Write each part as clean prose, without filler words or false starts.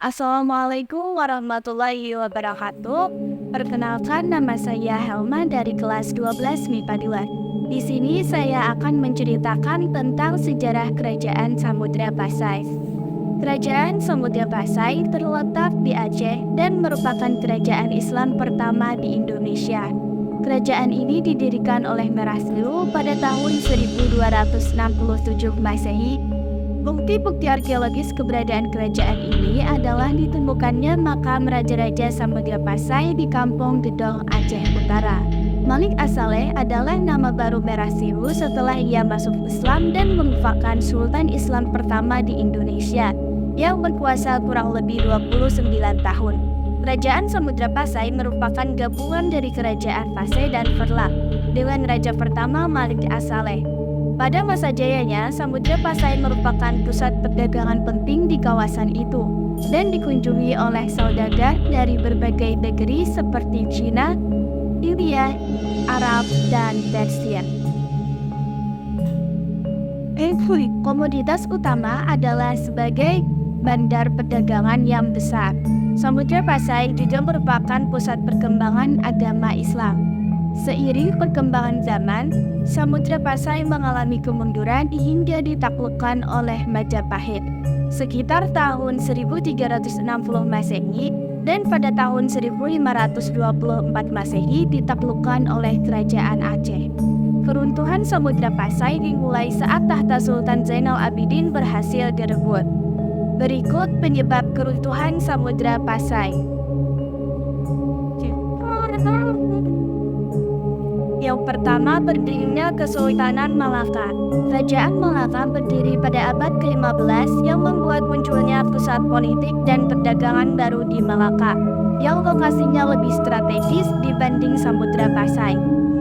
Assalamualaikum warahmatullahi wabarakatuh. Perkenalkan, nama saya Helma dari kelas 12 MIPA 2. Di sini saya akan menceritakan tentang sejarah Kerajaan Samudra Pasai. Kerajaan Samudra Pasai terletak di Aceh dan merupakan kerajaan Islam pertama di Indonesia. Kerajaan ini didirikan oleh Merah Silu pada tahun 1267 Masehi. Bukti-bukti arkeologis keberadaan kerajaan ini adalah ditemukannya makam Raja-Raja Samudra Pasai di Kampung Gedong, Aceh Utara. Malik As-Saleh adalah nama baru Merah Silu setelah ia masuk Islam dan merupakan Sultan Islam pertama di Indonesia yang berkuasa kurang lebih 29 tahun. Kerajaan Samudra Pasai merupakan gabungan dari Kerajaan Pasai dan Perlak dengan Raja pertama Malik As-Saleh. Pada masa jayanya, Samudra Pasai merupakan pusat perdagangan penting di kawasan itu dan dikunjungi oleh saudagar dari berbagai negeri seperti Cina, India, Arab, dan Persia. Komoditas utama adalah sebagai bandar perdagangan yang besar. Samudra Pasai juga merupakan pusat perkembangan agama Islam. Seiring perkembangan zaman, Samudra Pasai mengalami kemunduran hingga ditaklukkan oleh Majapahit sekitar tahun 1360 Masehi dan pada tahun 1524 Masehi ditaklukkan oleh Kerajaan Aceh. Keruntuhan Samudra Pasai dimulai saat tahta Sultan Zainal Abidin berhasil direbut. Berikut penyebab keruntuhan Samudra Pasai. Yang pertama, berdirinya Kesultanan Malaka. Kerajaan Malaka berdiri pada abad ke-15 yang membuat munculnya pusat politik dan perdagangan baru di Malaka, yang lokasinya lebih strategis dibanding Samudra Pasai.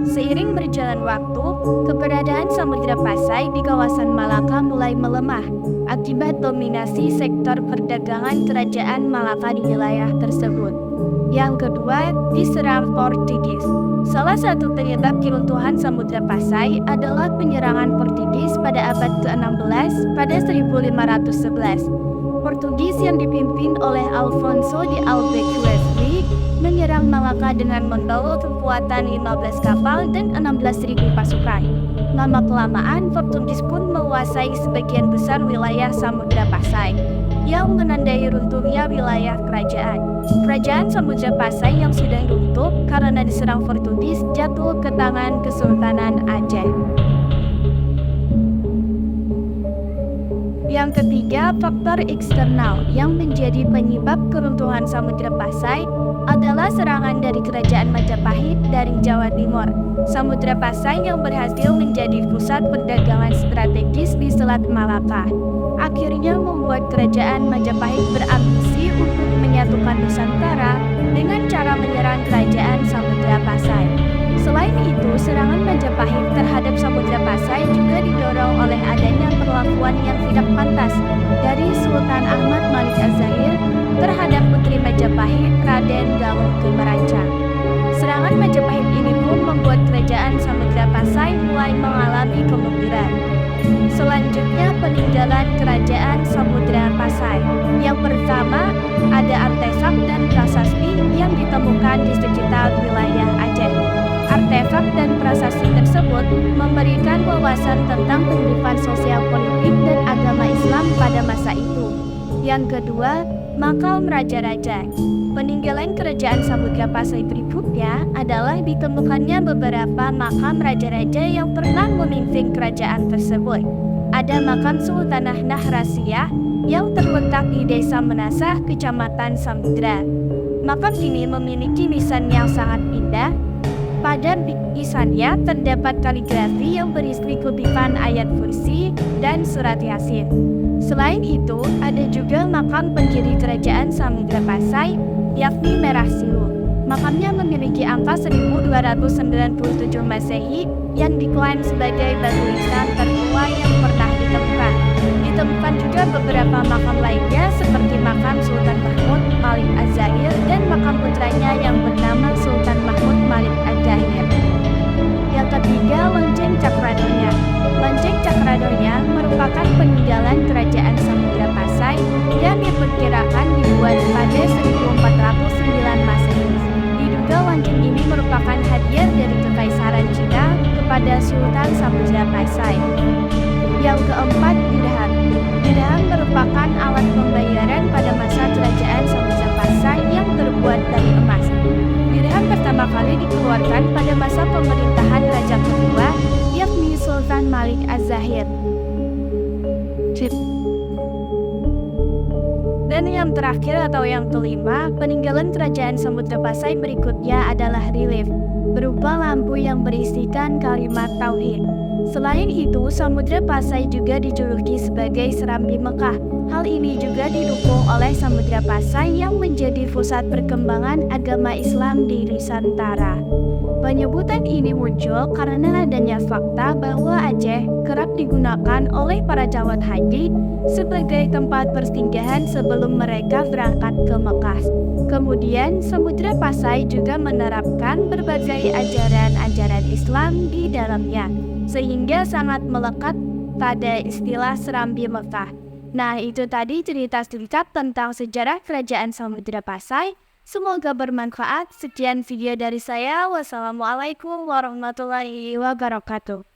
Seiring berjalan waktu, keberadaan Samudra Pasai di kawasan Malaka mulai melemah akibat dominasi sektor perdagangan Kerajaan Malaka di wilayah tersebut. Yang kedua, diserang Portugis. Salah satu penyebab keruntuhan Samudra Pasai adalah penyerangan Portugis pada abad ke-16 pada 1511. Portugis yang dipimpin oleh Alfonso de Albuquerque menyerang Malaka dengan membawa kekuatan 15 kapal dan 16.000 pasukan. Lama-kelamaan, Portugis pun menguasai sebagian besar wilayah Samudra Pasai, yang menandai runtuhnya wilayah kerajaan. Kerajaan Samudra Pasai yang sudah runtuh karena diserang Portugis jatuh ke tangan Kesultanan Aceh. Yang ketiga, faktor eksternal yang menjadi penyebab keruntuhan Samudra Pasai adalah serangan dari Kerajaan Majapahit dari Jawa Timur. Samudra Pasai yang berhasil menjadi pusat perdagangan strategis di Selat Malaka akhirnya membuat Kerajaan Majapahit berambisi untuk menyatukan Nusantara dengan cara menyerang Kerajaan Samudra Pasai. Selain itu, serangan Majapahit terhadap Samudra Pasai juga didorong oleh adanya perlakuan yang tidak pantas dari Sultan Ahmad Malik Az-Zahir terhadap Putri Majapahit, Raden Galung Gemerancang. Serangan Majapahit ini pun membuat Kerajaan Samudra Pasai mulai mengalami kemunduran. Selanjutnya, peninggalan Kerajaan Samudra Pasai. Yang pertama, ada artefak dan prasasti yang ditemukan di sekitar wilayah Aceh. Artefak dan prasasti tersebut memberikan wawasan tentang kehidupan sosial politik dan agama Islam pada masa itu. Yang kedua, makam raja-raja. Peninggalan Kerajaan Samudra Pasai berikutnya adalah ditemukannya beberapa makam raja-raja yang pernah memimpin kerajaan tersebut. Ada makam Sultanah Nahrasiyah yang terletak di Desa Menasah, Kecamatan Samudra. Makam ini memiliki nisan yang sangat indah. Pada nisannya terdapat kaligrafi yang berisi kutipan ayat kursi dan surat Yasin. Selain itu, ada juga makam pendiri Kerajaan Samudra Pasai, yakni Merah Silu. Makamnya memiliki angka 1297 Masehi yang diklaim sebagai batu nisan tertua yang pernah ditemukan. Ditemukan juga beberapa makam lainnya seperti makam Sultan Mahmud Malik Az-Zahir dan makam putranya yang bernama Sultan Mahmud Malik Az-Zahir. Yang ketiga, Lonceng Cakradonya. Lonceng Cakradonya merupakan peninggalan Kerajaan Samudra Pasai yang diperkirakan dibuat Samudra Pasai. Yang keempat, dirham. Dirham merupakan alat pembayaran pada masa kerajaan Samudra Pasai yang terbuat dari emas. Dirham pertama kali dikeluarkan pada masa pemerintahan Raja kedua, yakni Sultan Malik Az-Zahir. Dan yang terakhir atau yang kelima, peninggalan kerajaan Samudra Pasai berikutnya adalah relief, berupa lampu yang berisikan kalimat tauhid. Selain itu, Samudra Pasai juga dijuluki sebagai Serambi Mekah. Hal ini juga didukung oleh Samudra Pasai yang menjadi pusat perkembangan agama Islam di Nusantara. Penyebutan ini muncul karena adanya fakta bahwa Aceh kerap digunakan oleh para calon haji sebagai tempat persinggahan sebelum mereka berangkat ke Mekah. Kemudian, Samudra Pasai juga menerapkan berbagai ajaran-ajaran Islam di dalamnya, sehingga sangat melekat pada istilah Serambi Mekah. Nah, itu tadi cerita singkat tentang sejarah kerajaan Samudra Pasai. Semoga bermanfaat. Sekian video dari saya. Wassalamualaikum warahmatullahi wabarakatuh.